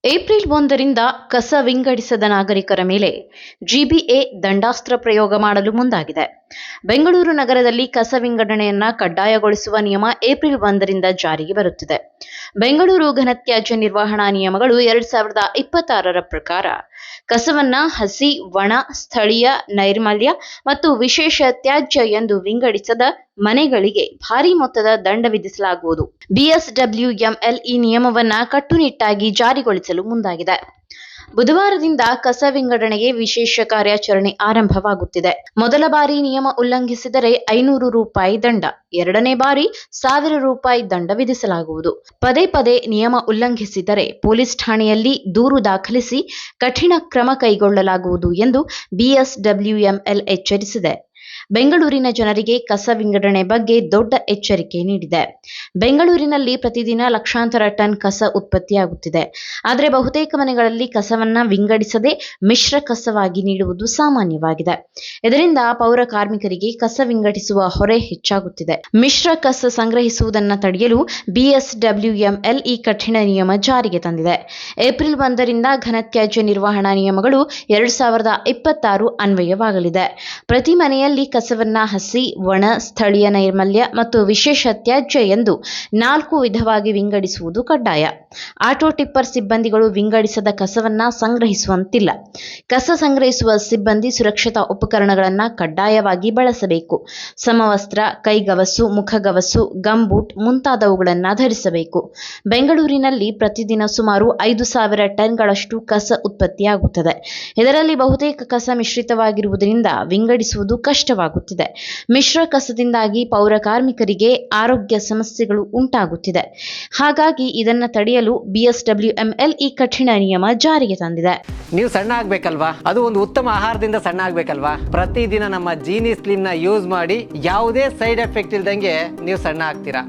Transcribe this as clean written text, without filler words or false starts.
April 1ರಿಂದ ಕಸ ವಿಂಗಡಿಸದ ನಾಗರಿಕರ ಮೇಲೆ ಜಿಬಿಎ ದಂಡಾಸ್ತ್ರ ಪ್ರಯೋಗ ಮಾಡಲು ಮುಂದಾಗಿದೆ. ಬೆಂಗಳೂರು ನಗರದಲ್ಲಿ ಕಸ ವಿಂಗಡಣೆಯನ್ನ ಕಡ್ಡಾಯಗೊಳಿಸುವ ನಿಯಮ ಏಪ್ರಿಲ್ 1ರಿಂದ ಜಾರಿಗೆ ಬರುತ್ತಿದೆ. ಬೆಂಗಳೂರು ಘನತ್ಯಾಜ್ಯ ನಿರ್ವಹಣಾ ನಿಯಮಗಳು 2026ರ ಪ್ರಕಾರ ಕಸವನ್ನ ಹಸಿ, ಒಣ, ಸ್ಥಳೀಯ ನೈರ್ಮಲ್ಯ ಮತ್ತು ವಿಶೇಷ ತ್ಯಾಜ್ಯ ಎಂದು ವಿಂಗಡಿಸದ ಮನೆಗಳಿಗೆ ಭಾರಿ ಮೊತ್ತದ ದಂಡ ವಿಧಿಸಲಾಗುವುದು. ಬಿಎಸ್ಡಬ್ಲ್ಯೂಎಂಎಲ್ ಈ ನಿಯಮವನ್ನ ಕಟ್ಟುನಿಟ್ಟಾಗಿ ಜಾರಿಗೊಳಿಸಲು ಮುಂದಾಗಿದೆ. ಬುಧವಾರದಿಂದ ಕಸ ವಿಂಗಡಣೆಗೆ ವಿಶೇಷ ಕಾರ್ಯಾಚರಣೆ ಆರಂಭವಾಗುತ್ತಿದೆ. ಮೊದಲ ಬಾರಿ ನಿಯಮ ಉಲ್ಲಂಘಿಸಿದರೆ ₹500 ದಂಡ, ಎರಡನೇ ಬಾರಿ ₹1000 ದಂಡ ವಿಧಿಸಲಾಗುವುದು. ಪದೇ ಪದೇ ನಿಯಮ ಉಲ್ಲಂಘಿಸಿದರೆ ಪೊಲೀಸ್ ಠಾಣೆಯಲ್ಲಿ ದೂರು ದಾಖಲಿಸಿ ಕಠಿಣ ಕ್ರಮ ಕೈಗೊಳ್ಳಲಾಗುವುದು ಎಂದು ಬಿಎಸ್ಡಬ್ಲ್ಯೂಎಂಎಲ್ ಎಚ್ಚರಿಸಿದೆ. ಬೆಂಗಳೂರಿನ ಜನರಿಗೆ ಕಸ ವಿಂಗಡಣೆ ಬಗ್ಗೆ ದೊಡ್ಡ ಎಚ್ಚರಿಕೆ ನೀಡಿದೆ. ಬೆಂಗಳೂರಿನಲ್ಲಿ ಪ್ರತಿದಿನ ಲಕ್ಷಾಂತರ ಟನ್ ಕಸ ಉತ್ಪತ್ತಿಯಾಗುತ್ತಿದೆ. ಆದರೆ ಬಹುತೇಕ ಮನೆಗಳಲ್ಲಿ ಕಸವನ್ನ ವಿಂಗಡಿಸದೆ ಮಿಶ್ರ ಕಸವಾಗಿ ನೀಡುವುದು ಸಾಮಾನ್ಯವಾಗಿದೆ. ಇದರಿಂದ ಪೌರ ಕಾರ್ಮಿಕರಿಗೆ ಕಸ ವಿಂಗಡಿಸುವ ಹೊರೆ ಹೆಚ್ಚಾಗುತ್ತಿದೆ. ಮಿಶ್ರ ಕಸ ಸಂಗ್ರಹಿಸುವುದನ್ನು ತಡೆಯಲು ಬಿಎಸ್ಡಬ್ಲ್ಯೂಎಂಎಲ್ ಈ ಕಠಿಣ ನಿಯಮ ಜಾರಿಗೆ ತಂದಿದೆ. ಏಪ್ರಿಲ್ 1ರಿಂದ ಘನತ್ಯಾಜ್ಯ ನಿರ್ವಹಣಾ ನಿಯಮಗಳು 2026 ಅನ್ವಯವಾಗಲಿದೆ. ಪ್ರತಿ ಮನೆಯಲ್ಲಿ ಕಸವನ್ನ ಹಸಿ, ಒಣ, ಸ್ಥಳೀಯ ನೈರ್ಮಲ್ಯ ಮತ್ತು ವಿಶೇಷ ತ್ಯಾಜ್ಯ ಎಂದು 4 ವಿಧವಾಗಿ ವಿಂಗಡಿಸುವುದು ಕಡ್ಡಾಯ. ಆಟೋ ಟಿಪ್ಪರ್ ಸಿಬ್ಬಂದಿಗಳು ವಿಂಗಡಿಸದ ಕಸವನ್ನ ಸಂಗ್ರಹಿಸುವಂತಿಲ್ಲ. ಕಸ ಸಂಗ್ರಹಿಸುವ ಸಿಬ್ಬಂದಿ ಸುರಕ್ಷತಾ ಉಪಕರಣಗಳನ್ನು ಕಡ್ಡಾಯವಾಗಿ ಬಳಸಬೇಕು. ಸಮವಸ್ತ್ರ, ಕೈಗವಸು, ಮುಖಗವಸು, ಗಂಬೂಟ್ ಮುಂತಾದವುಗಳನ್ನು ಧರಿಸಬೇಕು. ಬೆಂಗಳೂರಿನಲ್ಲಿ ಪ್ರತಿದಿನ ಸುಮಾರು 5,000 ಟನ್ಗಳಷ್ಟು ಕಸ ಉತ್ಪತ್ತಿಯಾಗುತ್ತದೆ. ಇದರಲ್ಲಿ ಬಹುತೇಕ ಕಸ ಮಿಶ್ರಿತವಾಗಿರುವುದರಿಂದ ವಿಂಗಡಿಸುವುದು ಕಷ್ಟವಾಗುತ್ತಿದೆ. ಮಿಶ್ರ ಕಸದಿಂದಾಗಿ ಪೌರ ಕಾರ್ಮಿಕರಿಗೆ ಆರೋಗ್ಯ ಸಮಸ್ಯೆಗಳು ಉಂಟಾಗುತ್ತಿದೆ. ಹಾಗಾಗಿ ಇದನ್ನು ತಡೆಯಲು ಬಿಎಸ್ಡಬ್ಲ್ಯೂಎಂಎಲ್ ಈ ಕಠಿಣ ನಿಯಮ ಜಾರಿಗೆ ತಂದಿದೆ. ನೀವು ಸಣ್ಣ ಆಗ್ಬೇಕಲ್ವಾ? ಅದು ಒಂದು ಉತ್ತಮ ಆಹಾರದಿಂದ ಸಣ್ಣ ಆಗ್ಬೇಕಲ್ವಾ? ಪ್ರತಿದಿನ ನಮ್ಮ ಜೀನಿ ಸ್ಲಿಮ್ ನ ಯೂಸ್ ಮಾಡಿ ಯಾವುದೇ ಸೈಡ್ ಎಫೆಕ್ಟ್ ಇಲ್ದಂಗೆ ನೀವು ಸಣ್ಣ ಆಗ್ತೀರಾ.